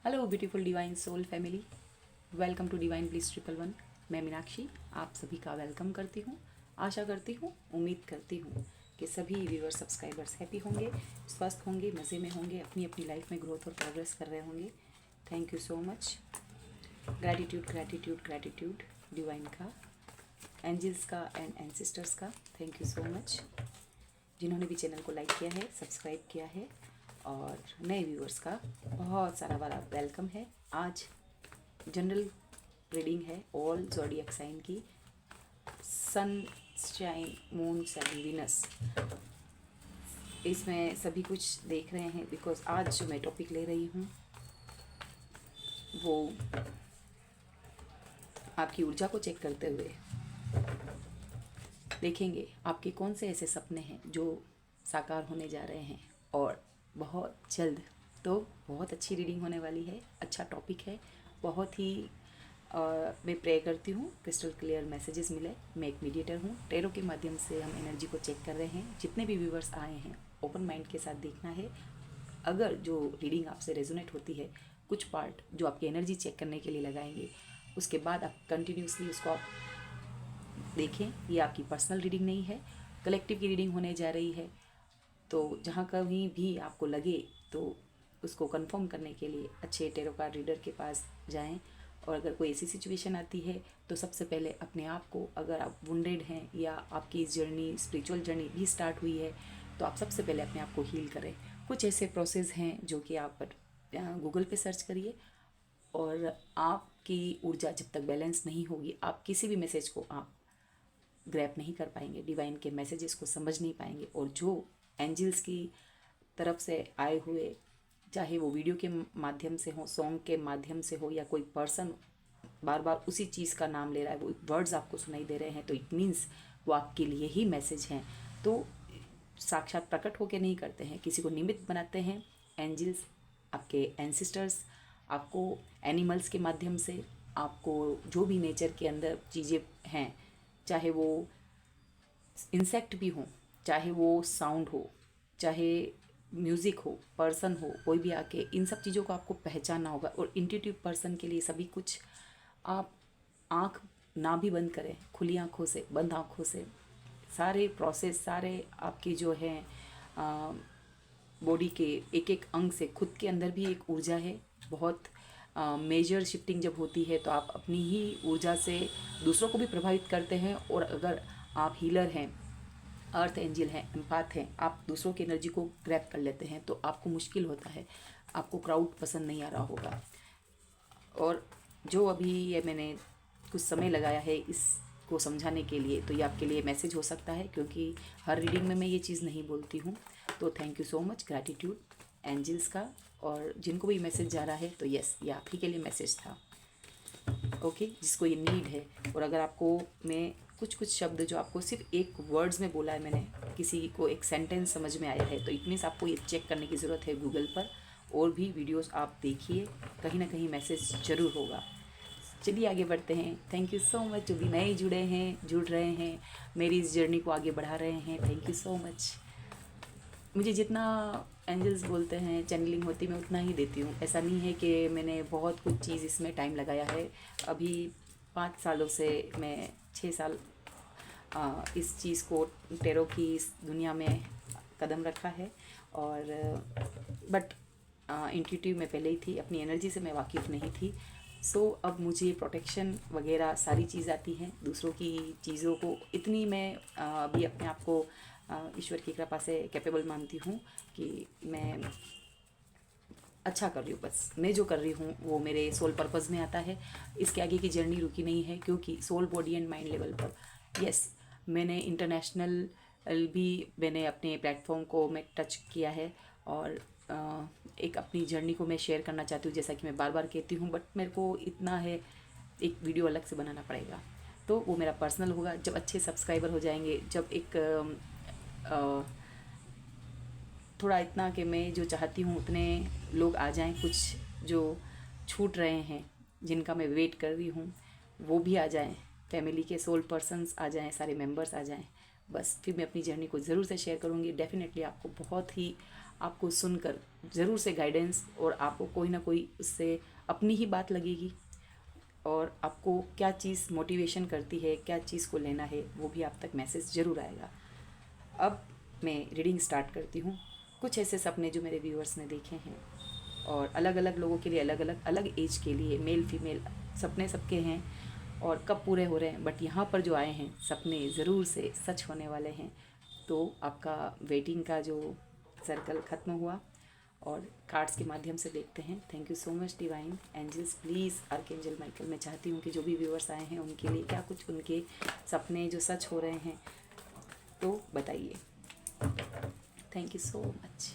Hello beautiful divine soul family, welcome to Divine Bliss 111। मैं मीनाक्षी आप सभी का वेलकम करती हूँ। आशा करती हूँ, उम्मीद करती हूँ कि सभी व्यूअर्स सब्सक्राइबर्स हैप्पी होंगे, स्वस्थ होंगे, मज़े में होंगे, अपनी अपनी लाइफ में ग्रोथ और प्रोग्रेस कर रहे होंगे। Thank you so much. Gratitude gratitude gratitude divine का, एंजल्स का एंड एंसेस्टर्स का। थैंक यू सो मच जिन्होंने भी चैनल को लाइक किया है, सब्सक्राइब किया है, और नए व्यूअर्स का बहुत सारा बड़ा वेलकम है। आज जनरल रीडिंग है ऑल ज़ोडिएक साइन की, सन, शाइन, मून, सन, वीनस। इसमें सभी कुछ देख रहे हैं बिकॉज आज जो मैं टॉपिक ले रही हूँ वो आपकी ऊर्जा को चेक करते हुए देखेंगे आपके कौन से ऐसे सपने हैं जो साकार होने जा रहे हैं, और बहुत जल्द। तो बहुत अच्छी रीडिंग होने वाली है, अच्छा टॉपिक है, बहुत ही मैं प्रे करती हूँ क्रिस्टल क्लियर मैसेजेस मिले। मैं एक मीडिएटर हूँ, टेरो के माध्यम से हम एनर्जी को चेक कर रहे हैं। जितने भी व्यूवर्स आए हैं ओपन माइंड के साथ देखना है। अगर जो रीडिंग आपसे रेजोनेट होती है, कुछ पार्ट जो आपकी एनर्जी चेक करने के लिए लगाएंगे, उसके बाद आप कंटिन्यूसली उसको आप देखें। ये आपकी पर्सनल रीडिंग नहीं है, कलेक्टिव की रीडिंग होने जा रही है। तो जहाँ कहीं भी आपको लगे तो उसको कंफर्म करने के लिए अच्छे टेरो कार्ड रीडर के पास जाएं। और अगर कोई ऐसी सिचुएशन आती है तो सबसे पहले अपने आप को, अगर आप वुंडेड हैं या आपकी इस जर्नी, स्पिरिचुअल जर्नी भी स्टार्ट हुई है, तो आप सबसे पहले अपने आप को हील करें। कुछ ऐसे प्रोसेस हैं जो कि आप गूगल पे सर्च करिए, और आपकी ऊर्जा जब तक बैलेंस नहीं होगी, आप किसी भी मैसेज को आप ग्रैप नहीं कर पाएंगे, डिवाइन के मैसेजेस को समझ नहीं पाएंगे। और जो एंजल्स की तरफ से आए हुए, चाहे वो वीडियो के माध्यम से हो, सॉन्ग के माध्यम से हो, या कोई पर्सन बार बार उसी चीज़ का नाम ले रहा है, वो वर्ड्स आपको सुनाई दे रहे हैं, तो इट मीन्स वो आपके लिए ही मैसेज हैं। तो साक्षात प्रकट होके नहीं करते हैं, किसी को निमित्त बनाते हैं। एंजल्स, आपके एंसेस्टर्स आपको एनिमल्स के माध्यम से, आपको जो भी नेचर के अंदर चीज़ें हैं, चाहे वो इंसेक्ट भी हो, चाहे वो साउंड हो, चाहे म्यूज़िक हो, पर्सन हो, कोई भी आके इन सब चीज़ों को आपको पहचानना होगा। और इंट्यूटिव पर्सन के लिए सभी कुछ, आप आँख ना भी बंद करें, खुली आँखों से, बंद आँखों से सारे प्रोसेस, सारे आपकी जो है बॉडी के एक एक अंग से, खुद के अंदर भी एक ऊर्जा है। बहुत मेजर शिफ्टिंग जब होती है तो आप अपनी ही ऊर्जा से दूसरों को भी प्रभावित करते हैं। और अगर आप हीलर हैं, अर्थ एंजल हैं, एम्पाथ हैं, आप दूसरों की एनर्जी को ग्रैब कर लेते हैं, तो आपको मुश्किल होता है, आपको क्राउड पसंद नहीं आ रहा होगा। और जो अभी ये मैंने कुछ समय लगाया है इसको समझाने के लिए, तो ये आपके लिए मैसेज हो सकता है, क्योंकि हर रीडिंग में मैं ये चीज़ नहीं बोलती हूँ। तो thank you so much, gratitude angels का। और जिनको भी मैसेज जा रहा है तो यस, ये आप ही के लिए मैसेज था। ओके, जिसको ये नीड है। और अगर आपको मैं कुछ कुछ शब्द जो आपको सिर्फ एक वर्ड्स में बोला है मैंने, किसी को एक सेंटेंस समझ में आया है, तो इट मीन्स आपको ये चेक करने की ज़रूरत है गूगल पर। और भी वीडियोस आप देखिए, कहीं ना कहीं मैसेज ज़रूर होगा। चलिए आगे बढ़ते हैं। थैंक यू सो मच जो भी नए जुड़े हैं, जुड़ रहे हैं, मेरी इस जर्नी को आगे बढ़ा रहे हैं। Thank you so much. मुझे जितना एंजल्स बोलते हैं, चैनलिंग होती, मैं उतना ही देती हूँ। ऐसा नहीं है कि मैंने बहुत कुछ चीज़ इसमें टाइम लगाया है। अभी 5 सालों से, मैं 6 साल इस चीज़ को, टेरो की इस दुनिया में कदम रखा है। और बट इंट्यूटिव में पहले ही थी, अपनी एनर्जी से मैं वाकिफ़ नहीं थी। सो अब मुझे प्रोटेक्शन वगैरह सारी चीज़ आती हैं। दूसरों की चीज़ों को इतनी मैं अभी अपने आप को ईश्वर की कृपा से कैपेबल मानती हूँ कि मैं अच्छा कर रही हूँ। बस मैं जो कर रही हूँ वो मेरे सोल पर्पज़ में आता है। इसके आगे की जर्नी रुकी नहीं है, क्योंकि soul, body and mind level पर यस, मैंने इंटरनेशनल भी मैंने अपने प्लेटफॉर्म को मैं टच किया है। और एक अपनी जर्नी को मैं शेयर करना चाहती हूँ, जैसा कि मैं बार बार कहती हूँ। बट मेरे को इतना है, एक वीडियो अलग से बनाना पड़ेगा, तो वो मेरा पर्सनल होगा। जब अच्छे सब्सक्राइबर हो जाएंगे, जब एक थोड़ा इतना कि मैं जो चाहती हूँ उतने लोग आ जाएं, कुछ जो छूट रहे हैं, जिनका मैं वेट कर रही हूँ, वो भी आ जाएं, फैमिली के सोल पर्सन्स आ जाएं, सारे मेंबर्स आ जाएं, बस फिर मैं अपनी जर्नी को ज़रूर से शेयर करूँगी। डेफिनेटली आपको बहुत ही आपको सुनकर ज़रूर से गाइडेंस और आपको कोई ना कोई उससे अपनी ही बात लगेगी, और आपको क्या चीज़ मोटिवेशन करती है, क्या चीज़ को लेना है, वो भी आप तक मैसेज ज़रूर आएगा। अब मैं रीडिंग स्टार्ट करती हूँ। कुछ ऐसे सपने जो मेरे व्यूअर्स ने देखे हैं, और अलग अलग लोगों के लिए अलग एज के लिए, मेल फीमेल सपने सबके हैं और कब पूरे हो रहे हैं, बट यहाँ पर जो आए हैं सपने ज़रूर से सच होने वाले हैं। तो आपका वेटिंग का जो सर्कल ख़त्म हुआ और कार्ड्स के माध्यम से देखते हैं। Thank you so much divine angels, please archangel Michael, मैं चाहती हूँ कि जो भी व्यूअर्स आए हैं उनके लिए क्या कुछ उनके सपने जो सच हो रहे हैं तो बताइए। Thank you so much.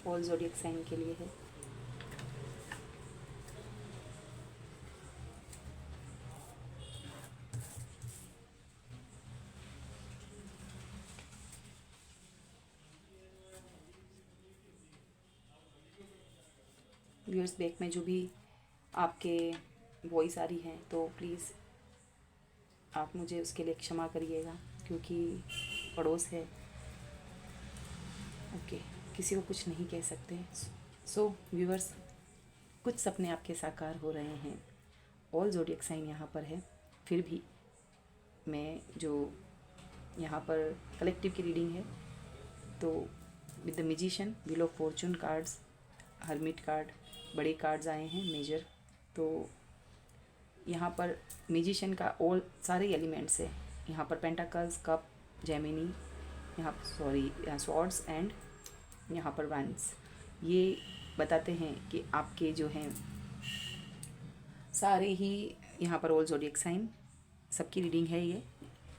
All zodiac sign के लिए है। व्यूअर्स बैक में जो भी आपके वॉइस आ रही हैं तो प्लीज़ आप मुझे उसके लिए क्षमा करिएगा, क्योंकि पड़ोस है। ओके, किसी को कुछ नहीं कह सकते। सो व्यूअर्स, कुछ सपने आपके साकार हो रहे हैं। ऑल ज़ोडिएक साइन यहाँ पर है। फिर भी मैं जो यहाँ पर कलेक्टिव की रीडिंग है, तो with the magician, wheel of Fortune cards, hermit card, बड़े कार्ड्स आए हैं मेजर। तो यहाँ पर मैजिशियन का ऑल सारे एलिमेंट्स है। यहाँ पर पेंटाकल्स, कप, जेमिनी, यहाँ सॉरी स्वॉर्ड्स एंड यहाँ पर वैंड्स। ये बताते हैं कि आपके जो हैं सारे ही यहाँ पर ऑल ज़ोडिएक साइन, सबकी रीडिंग है ये,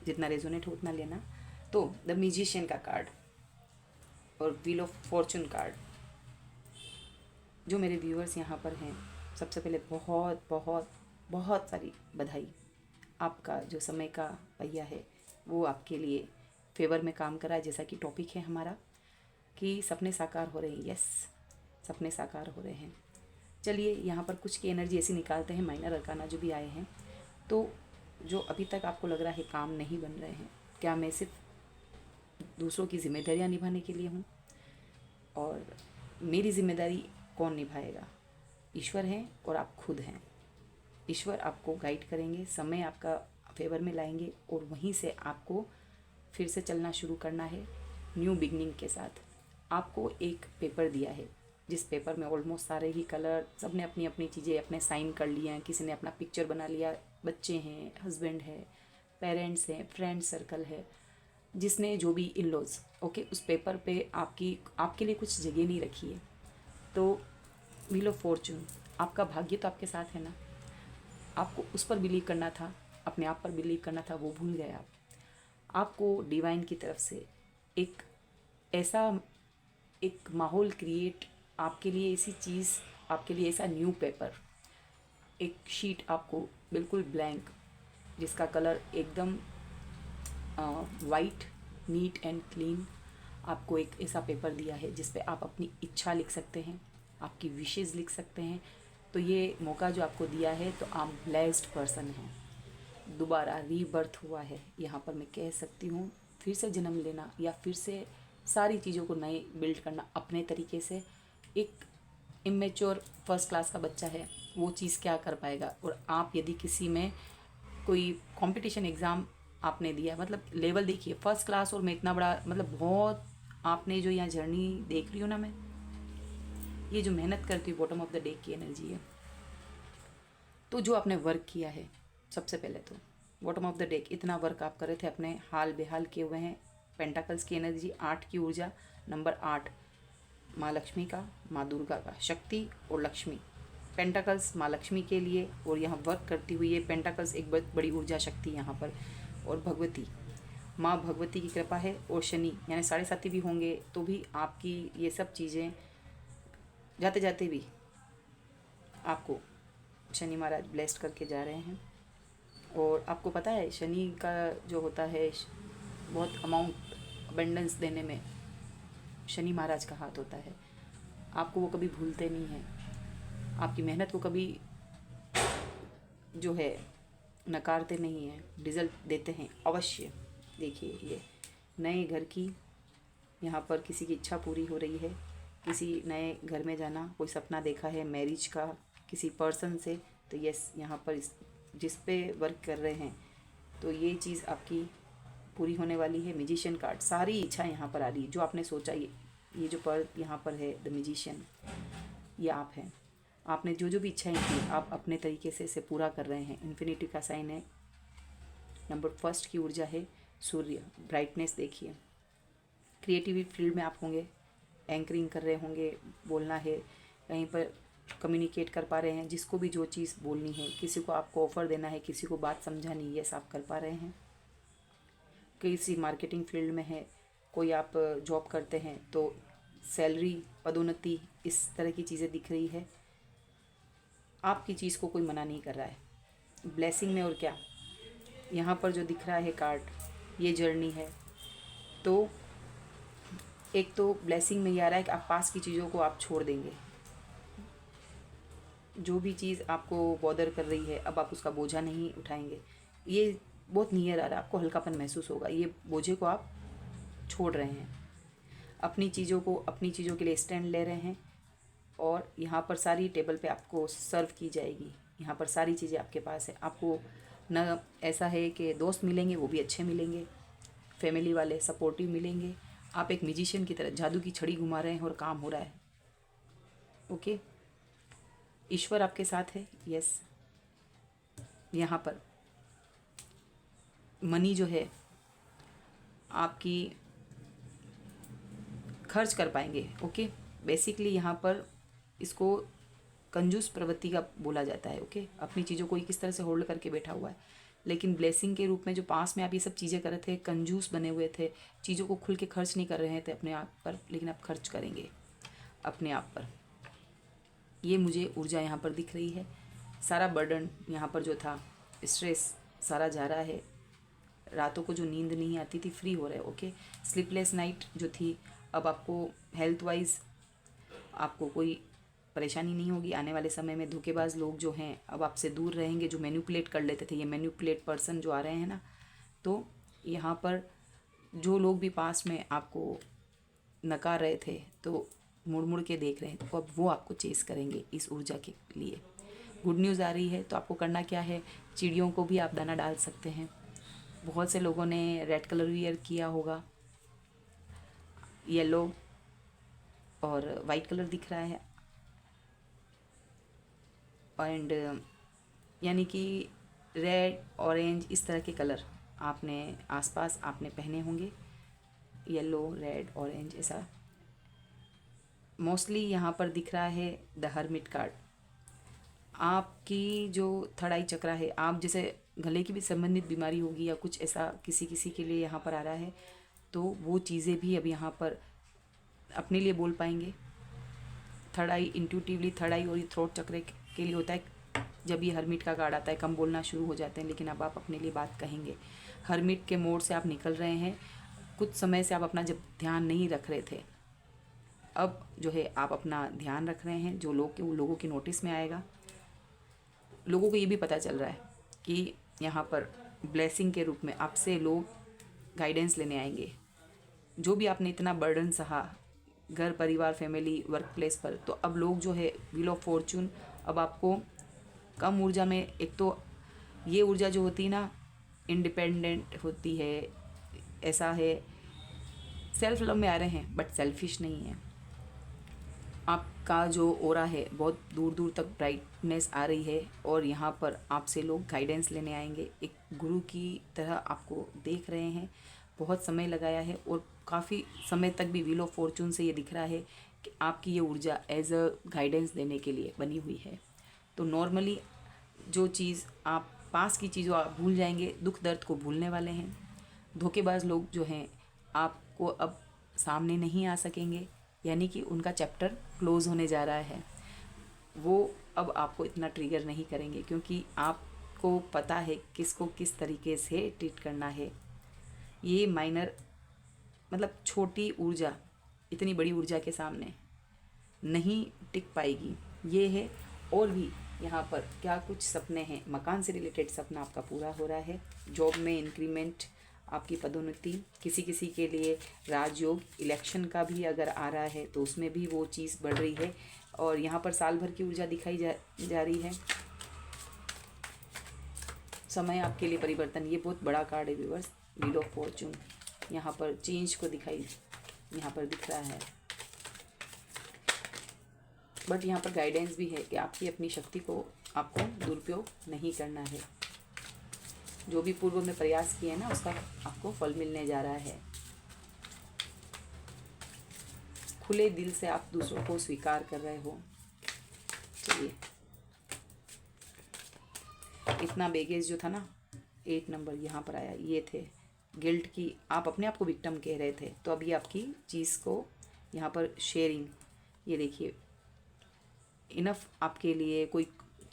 जितना रेजोनेट हो उतना लेना। तो द मैजिशियन का कार्ड और व्हील ऑफ फॉर्चून कार्ड, जो मेरे व्यूअर्स यहाँ पर हैं, सबसे पहले बहुत बहुत बहुत सारी बधाई। आपका जो समय का पहिया है वो आपके लिए फेवर में काम करा है। जैसा कि टॉपिक है हमारा कि सपने साकार हो रहे हैं। यस, सपने साकार हो रहे हैं। चलिए यहाँ पर कुछ की एनर्जी ऐसी निकालते हैं, माइनर अरकाना जो भी आए हैं। तो जो अभी तक आपको लग रहा है काम नहीं बन रहे हैं, क्या मैं सिर्फ दूसरों की जिम्मेदारियाँ निभाने के लिए हूँ? और मेरी जिम्मेदारी कौन निभाएगा? ईश्वर हैं और आप खुद हैं। ईश्वर आपको गाइड करेंगे, समय आपका फेवर में लाएंगे, और वहीं से आपको फिर से चलना शुरू करना है न्यू बिगनिंग के साथ। आपको एक पेपर दिया है, जिस पेपर में ऑलमोस्ट सारे ही कलर, सब ने अपनी अपनी चीज़ें अपने साइन कर लिए हैं। किसी ने अपना पिक्चर बना लिया, बच्चे हैं, हस्बैंड है, पेरेंट्स हैं, फ्रेंड सर्कल है, जिसने जो भी इन लॉज, ओके, उस पेपर पे आपके लिए कुछ जगह नहीं रखी है। तो व्हील ऑफ फॉर्चून, आपका भाग्य तो आपके साथ है ना। आपको उस पर बिलीव करना था, अपने आप पर बिलीव करना था, वो भूल गए आप। आपको डिवाइन की तरफ से एक ऐसा एक माहौल क्रिएट, आपके लिए ऐसी चीज़, आपके लिए ऐसा न्यू पेपर, एक शीट आपको बिल्कुल ब्लैंक, जिसका कलर एकदम वाइट, नीट एंड क्लीन, आपको एक ऐसा पेपर दिया है जिस पे आप अपनी इच्छा लिख सकते हैं, आपकी विशेज़ लिख सकते हैं। तो ये मौका जो आपको दिया है, तो आप ब्लेस्ड पर्सन हैं। दोबारा रीबर्थ हुआ है, यहाँ पर मैं कह सकती हूँ, फिर से जन्म लेना या फिर से सारी चीज़ों को नए बिल्ड करना अपने तरीके से। एक इमेच्योर फर्स्ट क्लास का बच्चा है, वो चीज़ क्या कर पाएगा? और आप यदि किसी में कोई कंपटीशन एग्ज़ाम आपने दिया, मतलब लेवल देखिए फर्स्ट क्लास, और मैं इतना बड़ा, मतलब बहुत आपने जो यहाँ जर्नी देख रही हो ना, मैं ये जो मेहनत करती हूँ, बॉटम ऑफ द डे की एनर्जी है। तो जो आपने वर्क किया है, सबसे पहले तो बॉटम ऑफ द डे इतना वर्क आप कर रहे थे, अपने हाल बेहाल किए हुए हैं। पेंटाकल्स की एनर्जी, 8 की ऊर्जा, नंबर 8 माँ लक्ष्मी का, माँ दुर्गा का, शक्ति और लक्ष्मी। पेंटाकल्स माँ लक्ष्मी के लिए, और यहाँ वर्क करती हुई है पेंटाकल्स, एक बड़ी ऊर्जा शक्ति यहाँ पर, और भगवती, माँ भगवती की कृपा है। और शनि यानी 7.5 भी होंगे तो भी आपकी ये सब चीज़ें जाते जाते भी आपको शनि महाराज ब्लेस्ड करके जा रहे हैं। और आपको पता है शनि का जो होता है, बहुत अमाउंट अबंडेंस देने में शनि महाराज का हाथ होता है। आपको वो कभी भूलते नहीं हैं, आपकी मेहनत को कभी जो है नकारते नहीं हैं, रिजल्ट देते हैं अवश्य। देखिए ये नए घर की यहाँ पर किसी की इच्छा पूरी हो रही है, किसी नए घर में जाना, कोई सपना देखा है मैरिज का किसी पर्सन से, तो यस यहाँ पर जिस पे वर्क कर रहे हैं तो ये चीज़ आपकी पूरी होने वाली है। म्यूजिशियन कार्ड, सारी इच्छा यहाँ पर आ रही है जो आपने सोचा। ये जो पर यहाँ पर है द म्यूजिशियन, ये आप हैं। आपने जो जो भी इच्छाएं की आप अपने तरीके से इसे पूरा कर रहे हैं। इन्फिनिटी का साइन है। नंबर फर्स्ट की ऊर्जा है सूर्य, ब्राइटनेस देखिए। क्रिएटिविटी फील्ड में आप होंगे, एंकरिंग कर रहे होंगे, बोलना है, कहीं पर कम्युनिकेट कर पा रहे हैं, जिसको भी जो चीज़ बोलनी है, किसी को आपको ऑफ़र देना है, किसी को बात समझानी है, आप कर पा रहे हैं। किसी मार्केटिंग फील्ड में है, कोई आप जॉब करते हैं तो सैलरी, पदोन्नति, इस तरह की चीज़ें दिख रही है। आपकी चीज़ को कोई मना नहीं कर रहा है। ब्लेसिंग में और क्या, यहाँ पर जो दिख रहा है कार्ड, ये जर्नी है। तो एक तो ब्लेसिंग में ये आ रहा है कि आप पास की चीज़ों को आप छोड़ देंगे। जो भी चीज़ आपको बॉदर कर रही है अब आप उसका बोझा नहीं उठाएंगे। ये बहुत नियर आ रहा है, आपको हल्कापन महसूस होगा। ये बोझे को आप छोड़ रहे हैं, अपनी चीज़ों के लिए स्टैंड ले रहे हैं। और यहाँ पर सारी टेबल पे आपको सर्व की जाएगी। यहाँ पर सारी चीज़ें आपके पास है। आपको न ऐसा है कि दोस्त मिलेंगे वो भी अच्छे मिलेंगे, फैमिली वाले सपोर्टिव मिलेंगे। आप एक म्यूजिशियन की तरह जादू की छड़ी घुमा रहे हैं और काम हो रहा है। ओके, ईश्वर आपके साथ है। यस, यहाँ पर मनी जो है आपकी खर्च कर पाएंगे। ओके, बेसिकली यहाँ पर इसको कंजूस प्रवृत्ति का बोला जाता है। ओके, अपनी चीज़ों को किस तरह से होल्ड करके बैठा हुआ है। लेकिन ब्लेसिंग के रूप में जो पास में आप ये सब चीज़ें कर रहे थे, कंजूस बने हुए थे, चीज़ों को खुल के खर्च नहीं कर रहे थे अपने आप पर, लेकिन आप खर्च करेंगे अपने आप पर। ये मुझे ऊर्जा यहाँ पर दिख रही है। सारा बर्डन यहाँ पर जो था, स्ट्रेस सारा जा रहा है। रातों को जो नींद नहीं आती थी, फ्री हो रहे। ओके, स्लीपलेस नाइट जो थी, अब आपको हेल्थ वाइज आपको कोई परेशानी नहीं होगी। आने वाले समय में धोखेबाज लोग जो हैं अब आपसे दूर रहेंगे, जो मैनिपुलेट कर लेते थे। ये मैनिपुलेट पर्सन जो आ रहे हैं ना, तो यहाँ पर जो लोग भी पास में आपको नकार रहे थे तो मुड़ मुड़ के देख रहे हैं, तो अब वो आपको चेस करेंगे इस ऊर्जा के लिए। गुड न्यूज़ आ रही है। तो आपको करना क्या है, चिड़ियों को भी आप दाना डाल सकते हैं। बहुत से लोगों ने रेड कलर वियर किया होगा, येलो और वाइट कलर दिख रहा है, एंड यानी कि रेड ऑरेंज इस तरह के कलर आपने आसपास आपने पहने होंगे। येलो, रेड, ऑरेंज, ऐसा मोस्टली यहाँ पर दिख रहा है। द हर्मिट कार्ड, आपकी जो थर्ड आई चक्रा है, आप जैसे गले की भी संबंधित बीमारी होगी या कुछ ऐसा किसी किसी के लिए यहाँ पर आ रहा है, तो वो चीज़ें भी अब यहाँ पर अपने लिए बोल पाएंगे। थर्ड आई इंट्यूटिवली, थर्ड आई और ये थ्रोट चक्र के लिए होता है। जब ये हर्मिट का कार्ड आता है कम बोलना शुरू हो जाते हैं, लेकिन अब आप अपने लिए बात कहेंगे। हर्मिट के मोड से आप निकल रहे हैं। कुछ समय से आप अपना जब ध्यान नहीं रख रहे थे, अब जो है आप अपना ध्यान रख रहे हैं। जो लोगों के नोटिस में आएगा, लोगों को ये भी पता चल रहा है कि यहाँ पर ब्लेसिंग के रूप में आपसे लोग गाइडेंस लेने आएंगे। जो भी आपने इतना बर्डन सहा घर परिवार फैमिली वर्क प्लेस पर, तो अब लोग जो है व्हील ऑफ फॉर्चून अब आपको कम ऊर्जा में, एक तो ये ऊर्जा जो होती है ना इंडिपेंडेंट होती है, ऐसा है सेल्फ लव में आ रहे हैं बट सेल्फिश नहीं है। आपका जो ओरा है बहुत दूर दूर तक ब्राइटनेस आ रही है और यहाँ पर आपसे लोग गाइडेंस लेने आएंगे। एक गुरु की तरह आपको देख रहे हैं। बहुत समय लगाया है और काफ़ी समय तक भी व्हील ऑफ फॉर्चून से ये दिख रहा है कि आपकी ये ऊर्जा एज अ गाइडेंस देने के लिए बनी हुई है। तो नॉर्मली जो चीज़ आप पास की चीज़ों आप भूल जाएंगे, दुख दर्द को भूलने वाले हैं। धोखेबाज लोग जो हैं आपको अब सामने नहीं आ सकेंगे, यानी कि उनका चैप्टर क्लोज़ होने जा रहा है। वो अब आपको इतना ट्रिगर नहीं करेंगे क्योंकि आपको पता है किसको किस तरीके से ट्रीट करना है। ये माइनर मतलब छोटी ऊर्जा इतनी बड़ी ऊर्जा के सामने नहीं टिक पाएगी, ये है। और भी यहाँ पर क्या कुछ सपने हैं, मकान से रिलेटेड सपना आपका पूरा हो रहा है। जॉब में इंक्रीमेंट, आपकी पदोन्नति, किसी किसी के लिए राजयोग, इलेक्शन का भी अगर आ रहा है तो उसमें भी वो चीज़ बढ़ रही है। और यहाँ पर साल भर की ऊर्जा दिखाई जा रही है। समय आपके लिए परिवर्तन, ये बहुत बड़ा कार्ड है व्यूअर्स। व्हील ऑफ फॉर्चून यहाँ पर चेंज को यहाँ पर दिख रहा है। बट यहाँ पर गाइडेंस भी है कि आपकी अपनी शक्ति को आपको दुरुपयोग नहीं करना है। जो भी पूर्व में प्रयास किए ना उसका आपको फल मिलने जा रहा है। खुले दिल से आप दूसरों को स्वीकार कर रहे हो। चलिए, इतना बेगेज जो था ना, 8 नंबर यहाँ पर आया, ये थे गिल्ट की, आप अपने आप को विक्टिम कह रहे थे, तो अब ये आपकी चीज़ को यहाँ पर शेयरिंग, ये देखिए इनफ आपके लिए कोई।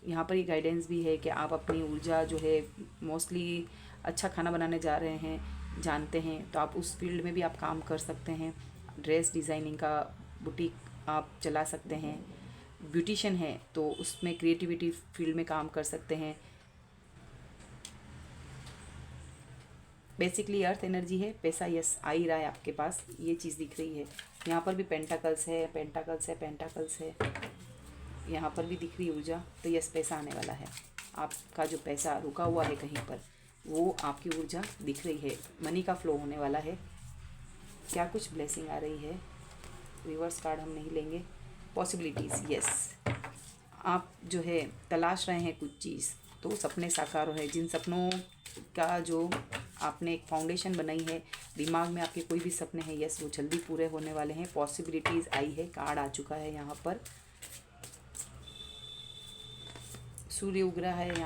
यहाँ पर ये गाइडेंस भी है कि आप अपनी ऊर्जा जो है, मोस्टली अच्छा खाना बनाने जा रहे हैं, जानते हैं, तो आप उस फील्ड में भी आप काम कर सकते हैं। ड्रेस डिज़ाइनिंग का बुटीक आप चला सकते हैं। ब्यूटिशियन है तो उसमें क्रिएटिविटी फील्ड में काम कर सकते हैं। बेसिकली अर्थ एनर्जी है, पैसा यस आ ही रहा है आपके पास, ये चीज़ दिख रही है। यहाँ पर भी पेंटाकल्स है, पेंटाकल्स है, पेंटाकल्स है, यहाँ पर भी दिख रही ऊर्जा, तो यस पैसा आने वाला है। आपका जो पैसा रुका हुआ है कहीं पर, वो आपकी ऊर्जा दिख रही है, मनी का फ्लो होने वाला है। क्या कुछ ब्लेसिंग आ रही है। रिवर्स कार्ड हम नहीं लेंगे। पॉसिबिलिटीज़, यस आप जो है तलाश रहे हैं कुछ चीज़, तो सपने साकार हो रहे हैं। जिन सपनों का जो आपने एक फाउंडेशन बनाई है दिमाग में, आपके कोई भी सपने हैं, यस वो जल्दी पूरे होने वाले हैं। पॉसिबिलिटीज़ आई है, कार्ड आ चुका है यहाँ पर। सूर्य उग रहा है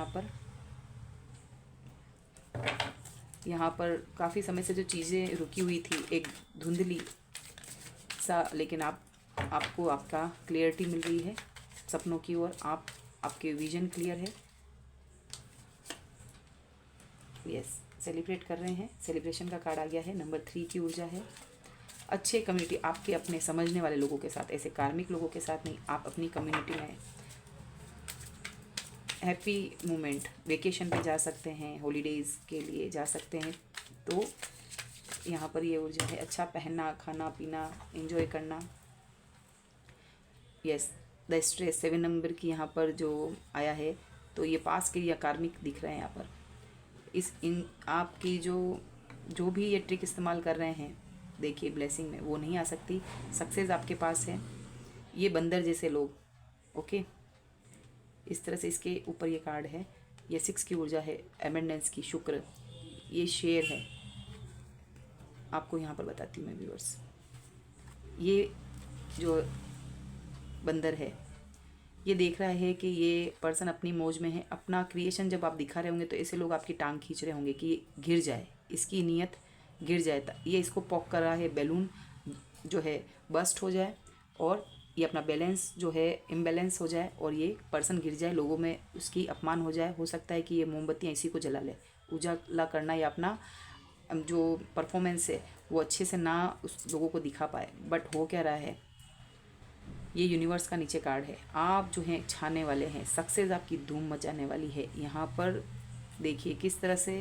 यहाँ पर काफ़ी समय से जो चीज़ें रुकी हुई थी, एक धुंधली सा, लेकिन आपको आपका क्लियरिटी मिल रही है सपनों की ओर, आपके विजन क्लियर है। यस, सेलिब्रेट कर रहे हैं, सेलिब्रेशन का कार्ड आ गया है। नंबर 3 की ऊर्जा है। अच्छे कम्युनिटी, आपके अपने समझने वाले लोगों के साथ, ऐसे कार्मिक लोगों के साथ नहीं, आप अपनी कम्युनिटी में हैप्पी मोमेंट, वेकेशन पे जा सकते हैं, हॉलीडेज़ के लिए जा सकते हैं, तो यहाँ पर ये ऊर्जा है। अच्छा पहनना, खाना पीना, एंजॉय करना। यस, द स्ट्रेस 7 नंबर की यहाँ पर जो आया है, तो ये पास के या कार्मिक दिख रहे हैं यहाँ पर। आपकी जो भी ये ट्रिक इस्तेमाल कर रहे हैं, देखिए ब्लेसिंग में वो नहीं आ सकती, सक्सेस आपके पास है। ये बंदर जैसे लोग, ओके, इस तरह से इसके ऊपर ये कार्ड है। ये 6 की ऊर्जा है, एबंडेंस की, शुक्र, ये शेर है। आपको यहाँ पर बताती हूँ मैं व्यूअर्स, ये जो बंदर है ये देख रहा है कि ये पर्सन अपनी मौज में है। अपना क्रिएशन जब आप दिखा रहे होंगे तो ऐसे लोग आपकी टांग खींच रहे होंगे कि गिर जाए, इसकी नीयत गिर जाए। ये इसको पॉक कर रहा है, बैलून जो है बस्ट हो जाए और ये अपना बैलेंस जो है इम्बैलेंस हो जाए और ये पर्सन गिर जाए, लोगों में उसकी अपमान हो जाए। हो सकता है कि ये मोमबत्तियाँ इसी को जला ले। उजाला करना या अपना जो परफॉर्मेंस है वो अच्छे से ना उस लोगों को दिखा पाए। बट हो क्या रहा है, ये यूनिवर्स का नीचे कार्ड है। आप जो हैं छाने वाले हैं, सक्सेस आपकी धूम मचाने वाली है। यहाँ पर देखिए किस तरह से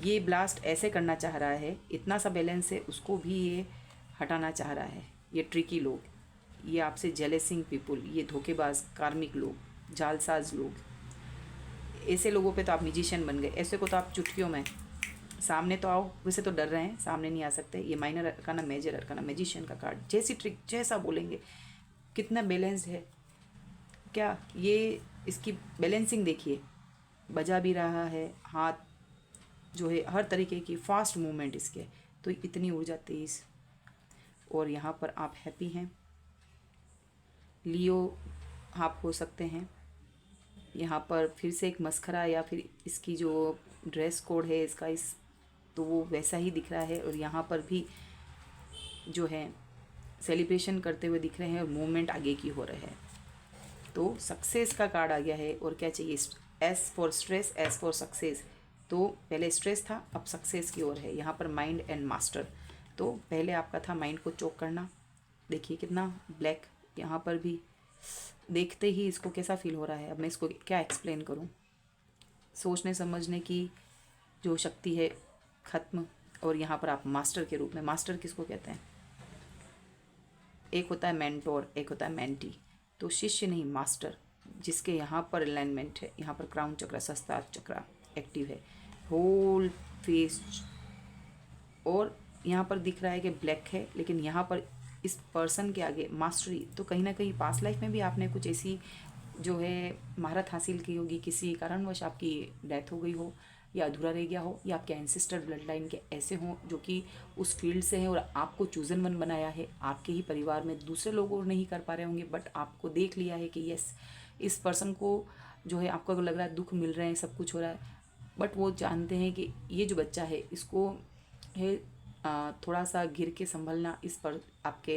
ये ब्लास्ट ऐसे करना चाह रहा है, इतना सा बैलेंस है उसको भी ये हटाना चाह रहा है। ये ट्रिकी लोग, ये आपसे जेलेसिंग पीपुल, ये धोखेबाज कार्मिक लोग, जालसाज लोग, ऐसे लोगों पे तो आप म्यूजिशियन बन गए। ऐसे को तो आप चुटकियों में सामने तो आओ, वैसे तो डर रहे हैं, सामने नहीं आ सकते। ये minor arcana, major arcana, magician का कार्ड, जैसी ट्रिक जैसा बोलेंगे। कितना बैलेंस्ड है, क्या ये इसकी बैलेंसिंग देखिए, बजा भी रहा है, हाथ जो है हर तरीके की फास्ट मूवमेंट इसके, तो इतनी ऊर्जा तेज। और यहाँ पर आप हैप्पी हैं, लियो आप हो सकते हैं। यहाँ पर फिर से एक मस्खरा या फिर इसकी जो ड्रेस कोड है इसका, तो वो वैसा ही दिख रहा है। और यहाँ पर भी जो है सेलिब्रेशन करते हुए दिख रहे हैं और मूवमेंट आगे की हो रहा है। तो सक्सेस का कार्ड आ गया है। और क्या चाहिए, S for stress, S for success. तो पहले स्ट्रेस था, अब सक्सेस की ओर है। यहाँ पर माइंड एंड मास्टर, तो पहले आपका था माइंड को चोक करना, देखिए कितना ब्लैक। यहाँ पर भी देखते ही इसको कैसा फील हो रहा है, अब मैं इसको क्या एक्सप्लेन करूं। सोचने समझने की जो शक्ति है ख़त्म, और यहाँ पर आप मास्टर के रूप में, मास्टर किसको कहते हैं, एक होता है मेंटोर, एक होता है मेंटी। तो शिष्य नहीं, मास्टर, जिसके यहाँ पर अलाइनमेंट है, यहाँ पर क्राउन चक्र, सहस्त्रार चक्र एक्टिव है, होल फेस, और यहाँ पर दिख रहा है कि ब्लैक है, लेकिन यहाँ पर इस पर्सन के आगे मास्टरी, तो कहीं ना कहीं पास्ट लाइफ में भी आपने कुछ ऐसी जो है महारत हासिल की होगी, किसी कारणवश आपकी डेथ हो गई हो या अधूरा रह गया हो, या आपके एंसेस्टर ब्लड लाइन के ऐसे हों जो कि उस फील्ड से हैं और आपको चूजन वन बनाया है, आपके ही परिवार में दूसरे लोग और नहीं कर पा रहे होंगे, बट आपको देख लिया है कि यस इस पर्सन को जो है, आपको लग रहा है दुख मिल रहे हैं, सब कुछ हो रहा है, बट वो जानते हैं कि ये जो बच्चा है इसको है थोड़ा सा घिर के संभलना, इस पर आपके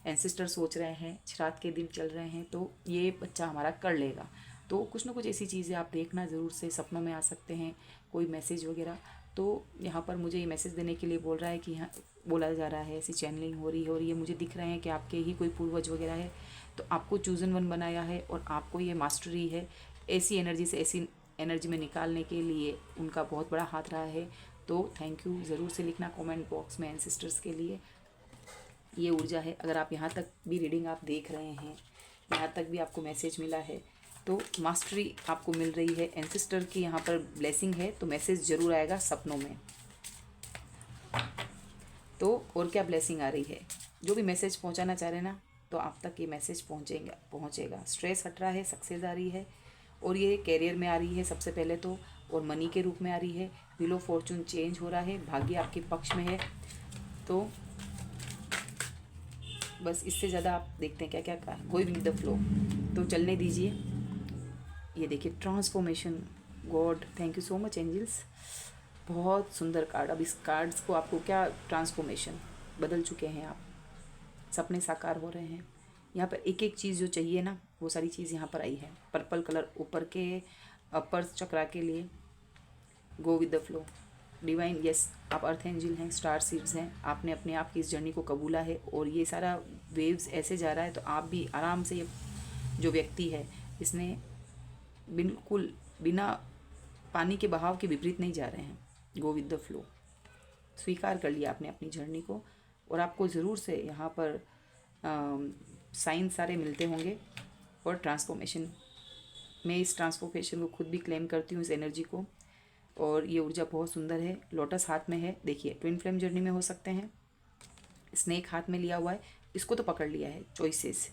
एंसेस्टर सोच रहे हैं, श्राद्ध के दिन चल रहे हैं, तो ये बच्चा हमारा कर लेगा। तो कुछ ना कुछ ऐसी चीज़ें आप देखना ज़रूर से, सपनों में आ सकते हैं कोई मैसेज वगैरह। तो यहाँ पर मुझे ये मैसेज देने के लिए बोल रहा है कि यहाँ बोला जा रहा है, ऐसी चैनलिंग हो रही है, और ये मुझे दिख रहे हैं कि आपके ही कोई पूर्वज वगैरह है, तो आपको चूजन वन बनाया है और आपको ये मास्टरी है ऐसी एनर्जी से ऐसी एनर्जी में निकालने के लिए, उनका बहुत बड़ा हाथ रहा है। तो थैंक यू ज़रूर से लिखना कमेंट बॉक्स में एंसेस्टर्स के लिए। ये ऊर्जा है, अगर आप यहाँ तक भी रीडिंग आप देख रहे हैं, यहाँ तक भी आपको मैसेज मिला है, तो मास्टरी आपको मिल रही है, एंसेस्टर की यहाँ पर ब्लेसिंग है, तो मैसेज ज़रूर आएगा सपनों में। तो और क्या ब्लेसिंग आ रही है, जो भी मैसेज पहुँचाना चाह रहे हैं ना, तो आप तक ये मैसेज पहुँचेगा। स्ट्रेस हट रहा है, सक्सेस आ रही है, और ये कैरियर में आ रही है सबसे पहले तो, और मनी के रूप में आ रही है। व्हील ऑफ फॉर्चून चेंज हो रहा है, भाग्य आपके पक्ष में है। तो बस इससे ज़्यादा आप देखते हैं क्या क्या कहा, गोइंग विद द फ्लो, तो चलने दीजिए। ये देखिए transformation, god thank you so much angels, बहुत सुंदर कार्ड। अब इस कार्ड्स को आपको क्या, ट्रांसफॉर्मेशन, बदल चुके हैं आप, सपने साकार हो रहे हैं। यहाँ पर एक एक चीज़ जो चाहिए ना, वो सारी चीज़ यहाँ पर आई है। पर्पल कलर ऊपर के अपर चक्रा के लिए, go with the flow, divine, yes आप अर्थ एंजल हैं, स्टार सीड्स हैं, आपने अपने आप की इस जर्नी को कबूला है, और ये सारा वेव्स ऐसे जा रहा है, तो आप भी आराम से, ये जो व्यक्ति है इसने बिल्कुल बिना पानी के बहाव के विपरीत नहीं जा रहे हैं, गो विद द फ्लो, स्वीकार कर लिया आपने अपनी जर्नी को, और आपको ज़रूर से यहाँ पर साइन सारे मिलते होंगे। और ट्रांसफॉर्मेशन, मैं इस ट्रांसफॉर्मेशन को खुद भी क्लेम करती हूँ, इस एनर्जी को, और ये ऊर्जा बहुत सुंदर है। लोटस हाथ में है, देखिए ट्विन फ्लेम जर्नी में हो सकते हैं, स्नेक हाथ में लिया हुआ है, इसको तो पकड़ लिया है, चॉइसेस,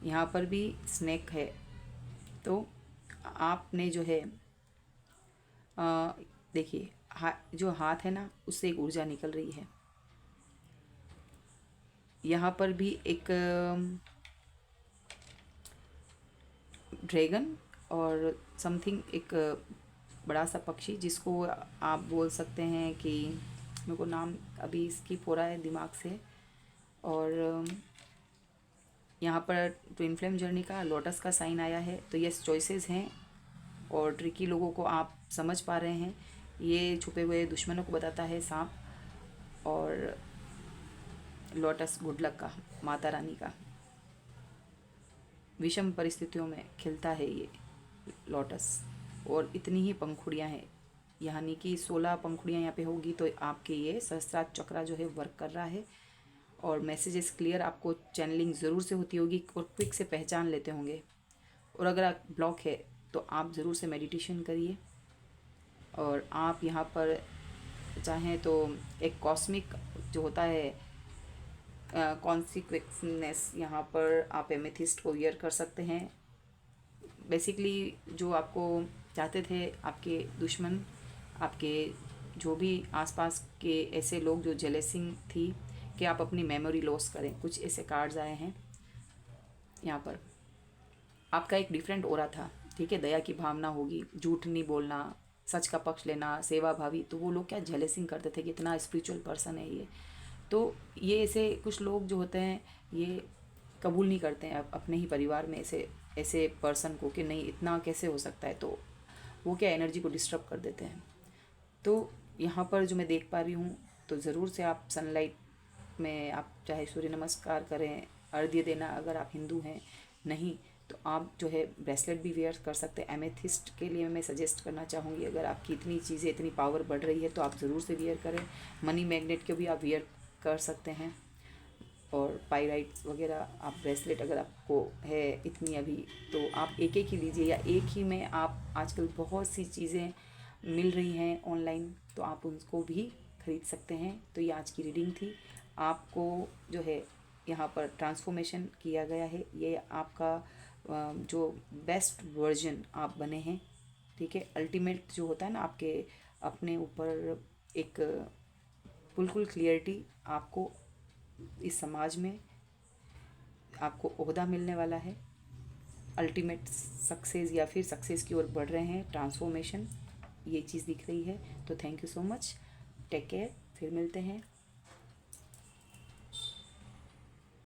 यहाँ पर भी स्नेक है, तो आपने जो है देखिए जो हाथ है ना, उससे एक ऊर्जा निकल रही है, यहाँ पर भी एक ड्रैगन और समथिंग, एक बड़ा सा पक्षी, जिसको आप बोल सकते हैं कि, मेरे को नाम अभी स्किप हो रहा है दिमाग से, और यहाँ पर ट्विन फ्लेम जर्नी का लोटस का साइन आया है, तो ये चॉइसेस हैं, और ट्रिकी लोगों को आप समझ पा रहे हैं, ये छुपे हुए दुश्मनों को बताता है सांप, और लोटस गुड लक का, माता रानी का, विषम परिस्थितियों में खिलता है ये लोटस, और इतनी ही पंखुड़ियाँ हैं, यानी कि 16 पंखुड़ियाँ यहाँ पे होगी, तो आपके ये सहस्त्रार चक्रा जो है वर्क कर रहा है, और मैसेजेस क्लियर आपको चैनलिंग ज़रूर से होती होगी, और क्विक से पहचान लेते होंगे। और अगर आप ब्लॉक है तो आप ज़रूर से मेडिटेशन करिए, और आप यहाँ पर चाहें तो एक कॉस्मिक जो होता है कॉन्सिक्वेंसनेस, यहाँ पर आप एमेथिस्ट को वियर कर सकते हैं। बेसिकली जो आपको चाहते थे आपके दुश्मन, आपके जो भी आसपास के ऐसे लोग जो जेलेसिंग थी कि आप अपनी मेमोरी लॉस करें, कुछ ऐसे कार्ड्स आए हैं यहाँ पर। आपका एक डिफरेंट ओरा था, ठीक है, दया की भावना होगी, झूठ नहीं बोलना, सच का पक्ष लेना, सेवा भावी, तो वो लोग क्या जेलेसिंग करते थे कि इतना स्पिरिचुअल पर्सन है ये। तो ये ऐसे कुछ लोग जो होते हैं, ये कबूल नहीं करते हैं अपने ही परिवार में ऐसे ऐसे पर्सन को, कि नहीं इतना कैसे हो सकता है, तो वो क्या एनर्जी को डिस्टर्ब कर देते हैं। तो यहाँ पर जो मैं देख पा रही हूँ, तो ज़रूर से आप सनलाइट में आप चाहे सूर्य नमस्कार करें, अर्घ्य देना, अगर आप हिंदू हैं नहीं तो आप जो है ब्रेसलेट भी वेयर कर सकते हैं। एमेथिस्ट के लिए मैं सजेस्ट करना चाहूँगी, अगर आपकी इतनी चीज़ें, इतनी पावर बढ़ रही है तो आप ज़रूर से वेयर करें। मनी मैग्नेट के भी आप वेयर कर सकते हैं। और पाइराइट्स वगैरह आप ब्रेसलेट अगर आपको है इतनी अभी, तो आप एक एक ही लीजिए, या एक ही में आप आजकल बहुत सी चीज़ें मिल रही हैं ऑनलाइन, तो आप उनको भी खरीद सकते हैं। तो ये आज की रीडिंग थी। आपको जो है यहाँ पर ट्रांसफॉर्मेशन किया गया है, ये आपका जो बेस्ट वर्जन आप बने हैं, ठीक है। अल्टीमेट जो होता है ना, आपके अपने ऊपर एक बिल्कुल क्लियरिटी आपको इस समाज में आपको ओहदा मिलने वाला है। अल्टीमेट सक्सेस या फिर सक्सेस की ओर बढ़ रहे हैं, ट्रांसफॉर्मेशन, ये चीज़ दिख रही है। तो thank you so much, take care, फिर मिलते हैं।